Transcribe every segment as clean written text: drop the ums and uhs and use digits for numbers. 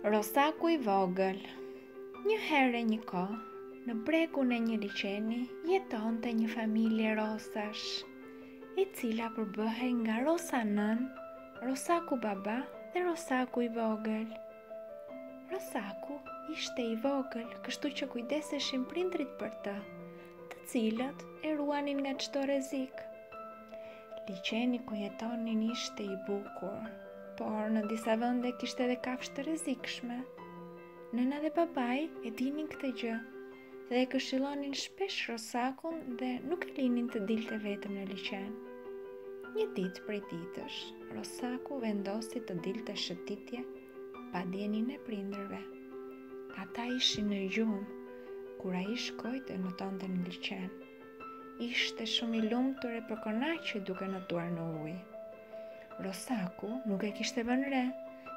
Rosaku i vogël. Një herë një kohë, në brekun e një liçeni, jetonte një familje rosash, e cila përbëhej nga Rosa nën, Rosaku baba dhe Rosaku i vogël. Rosaku ishte i vogël, kështu që kujdeseshin prindrit për të cilët e ruanin nga çdo rrezik. Liçeni ku jetonin ishte i bukur, por në disa vende kishte edhe kafshë të rrezikshme. Nëna dhe babai e dinin këtë gjë dhe e këshillonin shpesh Rosakun dhe nuk e linin të dilte vetëm në liçen. Një ditë prej ditësh, Rosaku vendosi të dilte shëtitje pa dijenin e prindërve. Ata ishin në gjumë kur ai shkoi dhe notonte në liçen. Ishte shumë i lumtur e përkënaqur duke notuar në ujë. Rosaku nuk e kishte vënë re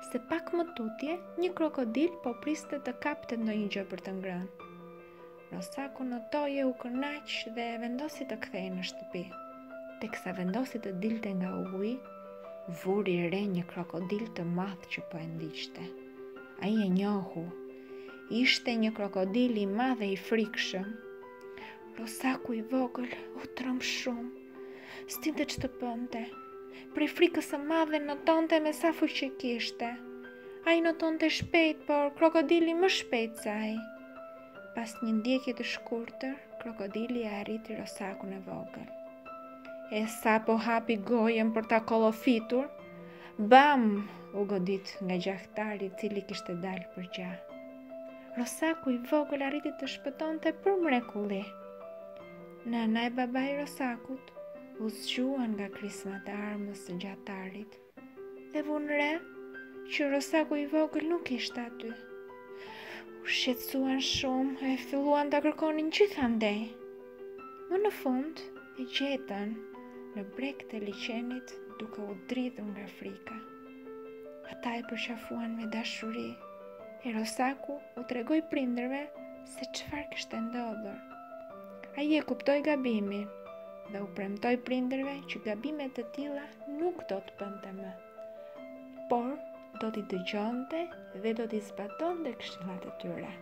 se pak më tutje një krokodil po priste të kapte ndonjë gjë për të ngrënë. Rosaku notoi, u kënaq dhe vendosi të kthehej në shtëpi. Teksa vendosi të dilte nga uji, vuri re një krokodil të madh që po e ndiqte. Ai e njohu. Ishte një krokodil i madh dhe i frikshëm. Rosaku i vogël u tremb shumë. S'dinte ç'të bënte. Prej frikës së madhe notonte me sa fuqi kishte. Ai notonte shpejt, por krokodili më shpejt se ai. Pas një ndjekje të shkurtër, krokodili e arriti Rosakun e vogël. E sa po hapi gojën për ta kollofitur, bam! U godit nga gjaktari i cili kishte dalë për gjah. Rosaku i vogël arriti të shpëtonte për mrekulli. Nëna e babai i Rosakut u zgjuan nga krismat e armës së gjatarit dhe vunë re që Rosaku i vogël nuk ishte aty. U shqetësuan shumë e filluan ta kërkonin gjithandej. Më në fund e gjetën në breg të liçenit duke u dridhur nga frika. Ata e përqafuan me dashuri e Rosaku u tregoi prindërve se çfarë kishte ndodhur. Ai e kuptoi gabimin dhe u premtoi prindërve që gabime të tilla nuk do të bënte më, por do t'i dëgjonte dhe do t'i zbatonte këshillat e tyre.